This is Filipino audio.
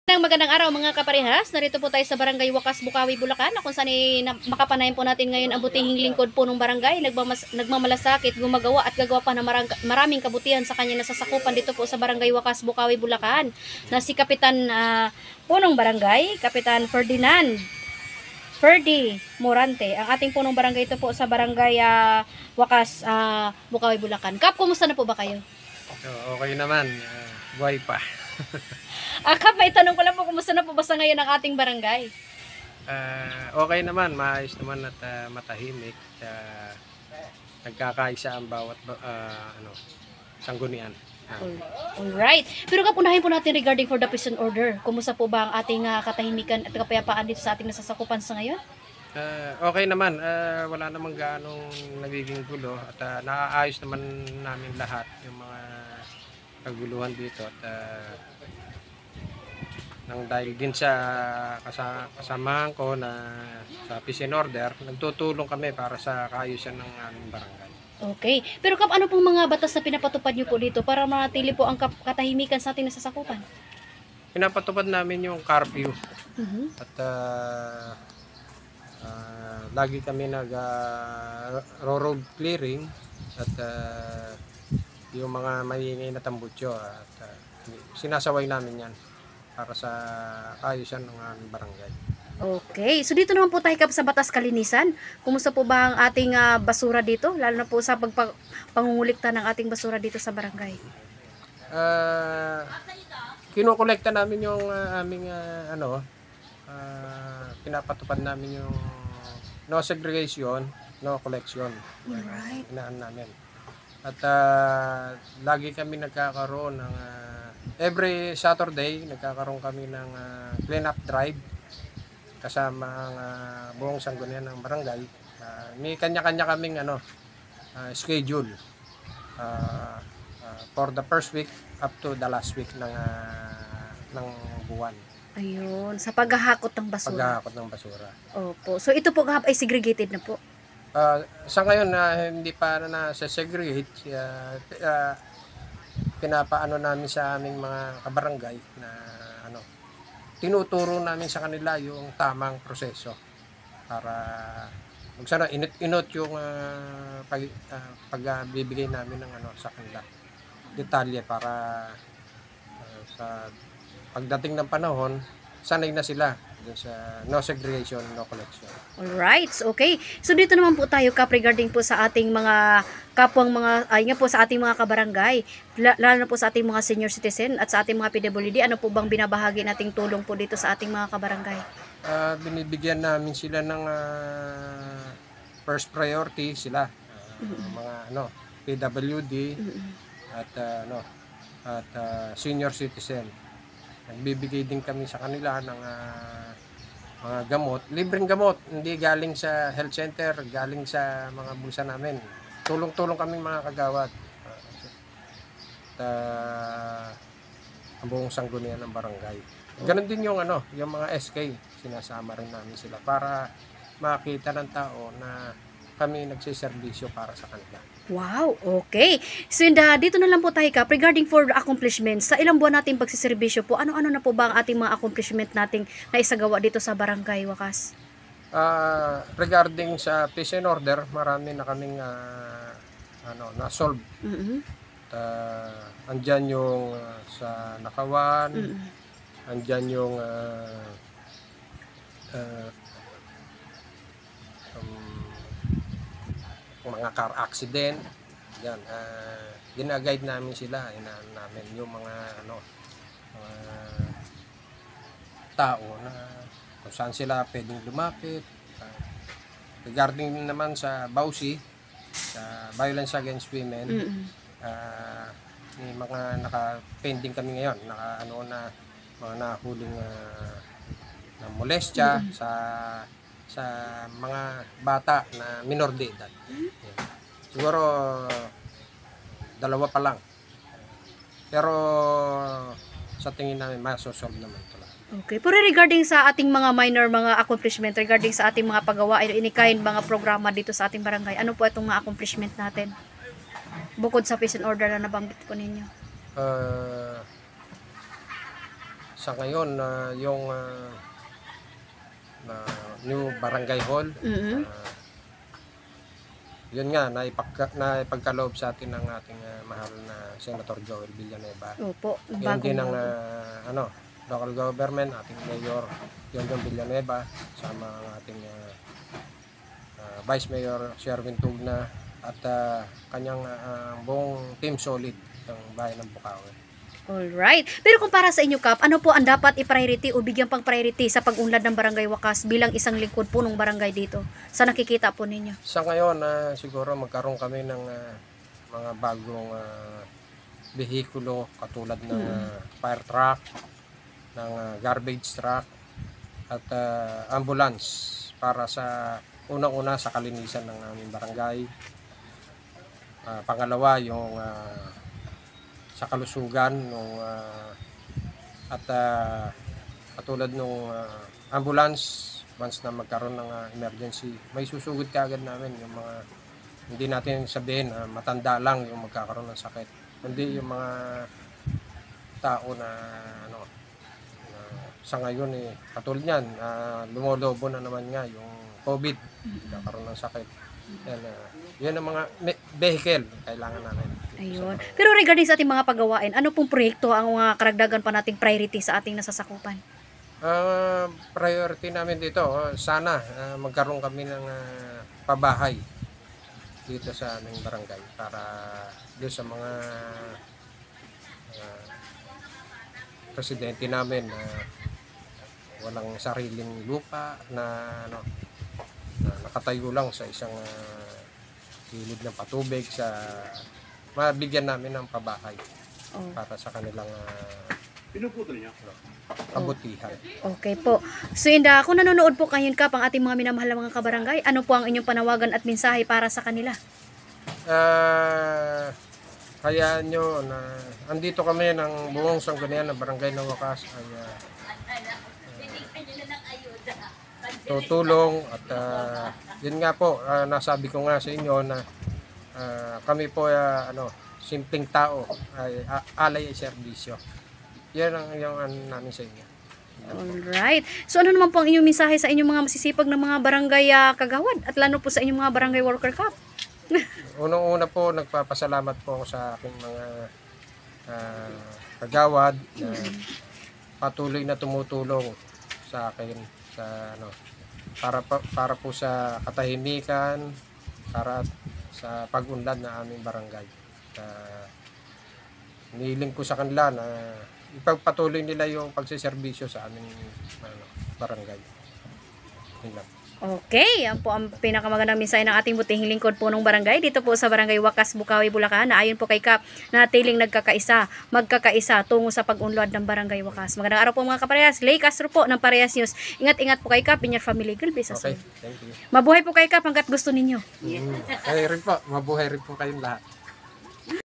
Magandang araw mga kaparehas. Narito po tayo sa Barangay Wakas, Bukawi, Bulacan, kung saan makapanayan po natin ngayon ang butihing lingkod po ng barangay, nagmamalasakit, gumagawa at gagawa pa ng maraming kabutihan sa kanya nasasakupan dito po sa Barangay Wakas, Bukawi, Bulacan, na si Kapitan punong barangay, Kapitan Ferdinand Ferdy Morante, ang ating punong barangay ito po sa Barangay Wakas, Bukawi, Bulacan. Kap, kumusta na po ba kayo? Okay naman, buhay pa. Kap, may tanong ko lang po, kumusta na po ba sa ngayon ang ating barangay? Okay naman, maayos naman at matahimik. Nagkakaisa ang bawat sanggunian. Alright. Pero kapunahin po natin regarding for the prison order. Kumusta po ba ang ating katahimikan at kapayapaan dito sa ating nasasakupan sa ngayon? Okay naman, wala namang gaanong nagiging gulo at naaayos naman namin lahat yung mga kaguluhan dito at nang dahil din sa kasamahan ko na sa peace and order, nagtutulong kami para sa kaayusan ng aming barangay. Okay. Pero Kap, ano pong mga batas na pinapatupad niyo po dito para manatili po ang katahimikan sa ating nasasakupan? Pinapatupad namin yung curfew at lagi kami road clearing at yung mga maingay na tambutso at sinasaway namin yan para sa kaayusan ng aming barangay. Okay. So dito naman po tayo Kap sa Batas Kalinisan. Kumusta po ba ang ating basura dito? Lalo na po sa pangungulikta ng ating basura dito sa barangay. Kinukolekta namin yung aming pinapatupad namin yung no segregation, no collection. Alright. Inaan namin. At lagi kami nagkakaroon ng every Saturday nagkakaroon kami ng clean up drive kasama ang buong sanggunian ng barangay. May kanya-kanya kaming schedule for the first week up to the last week ng buwan. Ayun, sa paghahakot ng basura. Paghahakot ng basura. Opo. So ito po Kap ay segregated na po. Sa ngayon hindi pa na-segregate, pinapaano namin sa aming mga kabarangay na tinuturo namin sa kanila yung tamang proseso para kung sana inot yung pagbibigay namin ng sa kanila detalye para sa pagdating ng panahon sanay na sila dun sa no segregation, no collection. Alright, okay. So dito naman po tayo Kap regarding po sa ating mga kapwang mga nga po sa ating mga kabarangay, lalo na po sa ating mga senior citizen at sa ating mga PWD, ano po bang binabahagi nating tulong po dito sa ating mga kabarangay? Binibigyan namin sila ng first priority sila, mga PWD at senior citizen. Nagbibigay din kami sa kanila ng mga gamot, libreng gamot, hindi galing sa health center, galing sa mga bulsa namin. Tulong-tulong kami mga kagawad. Ang buong sanggunian ng barangay. Ganon din yung yung mga SK, sinasama rin namin sila para makita ng tao na kami nagsiservisyo para sa kanila. Wow, okay. So dito na lang po tayo Kap regarding for the accomplishments. Sa ilang buwan nating pagsiservisyo po, ano-ano na po ba ang ating mga accomplishment nating naisagawa dito sa Barangay Wakas? Regarding sa peace and order, marami na kaming na-solve. Andyan yung sa Nakawan, andyan yung mga car accident. Yan, gina-guide namin sila, inaan namin yung mga tao na kung saan sila pwedeng lumapit. Regarding naman sa BAUSI, sa Violence Against Women, may mga naka-pending kami ngayon, mga nahuling na molestya sa mga bata na minor de edad. Siguro dalawa pa lang. Pero sa tingin namin masosolve naman ito lang. Okay. Pero regarding sa ating mga minor mga accomplishment, regarding sa ating mga paggawa, inikain mga programa dito sa ating barangay, ano po itong mga accomplishment natin? Bukod sa peace and order na nabanggit po ninyo. Sa ngayon, yung new barangay hall, Mm-mm. yun nga, naipagkaloob sa atin ng ating mahal na Senator Joel Villanueva. Opo, Yan din ang bagong-bago. local government, ating Mayor Yongdong Villanueva, sama ang ating Vice Mayor Sherwin Tugna at kanyang buong team solid ng bayan ng Bukawi. Alright. Pero kung para sa inyo, Kap, ano po ang dapat i-priority o bigyang pang priority sa pag-unlad ng Barangay Wakas bilang isang lingkod po ng barangay dito? Sa nakikita po ninyo? Sa ngayon, siguro magkaroon kami ng mga bagong behikulo katulad ng fire truck, ng garbage truck, at ambulance para sa unang-una sa kalinisan ng aming barangay. Pangalawa, yung sa kalusugan at katulad nung ambulance, once na magkaroon ng emergency, may susugod kaagad namin yung mga hindi natin sabihin matanda lang yung magkakaroon ng sakit, hindi yung mga tao na sa ngayon katulad niyan, lumolobo na naman nga yung COVID, magkakaroon ng sakit. Yan ang mga vehicle kailangan namin. Ayun. Pero regarding sa ating mga paggawain, ano pong proyekto ang mga karagdagan pa nating priority sa ating nasasakupan? Priority namin dito, sana magkaroon kami ng pabahay dito sa aming barangay para doon sa mga presidente namin na walang sariling lupa na nakatayo lang sa isang gilid ng patubig, sa mabigyan namin ng pabahay para sa kanilang kabutihan. Okay po. So Inda, kung nanonood po kayo, Kap, ang ating mga minamahal na mga kabarangay, ano po ang inyong panawagan at mensahe para sa kanila? Hayaan nyo na andito kami ng buong sanggunian ng barangay ng Wakas ay tutulong at yun nga po, nasabi ko nga sa inyo na kami po simpleng tao ay alay ay serbisyo. Yan ang yung namin sa inyo. Alright. So ano naman po ang inyong mensahe sa inyong mga masisipag na mga barangay kagawad at lalo po sa inyong mga barangay worker, Kap? Unang-una po, nagpapasalamat po ako sa aking mga kagawad na patuloy na tumutulong sa akin sa para po sa katahimikan, para sa pag-unlad na aming barangay. Nihiling ko sa kanila na ipagpatuloy nila yung pagsiservisyo sa aming barangay. Yun lang. Okay, yan po ang pinakamagandang mensahe ng ating butihing lingkod po ng barangay dito po sa Barangay Wakas, Bukawi, Bulacan, na ayon po kay Kap na tiling magkakaisa tungo sa pag-unlad ng Barangay Wakas. Magandang araw po mga kaparehas. Lay Castro po ng Parehas News. Ingat-ingat po kay Kap in your family. God bless us. Okay, thank you. Mabuhay po kay Kap hanggat gusto ninyo. Kayo rin po, mabuhay rin po kayong lahat.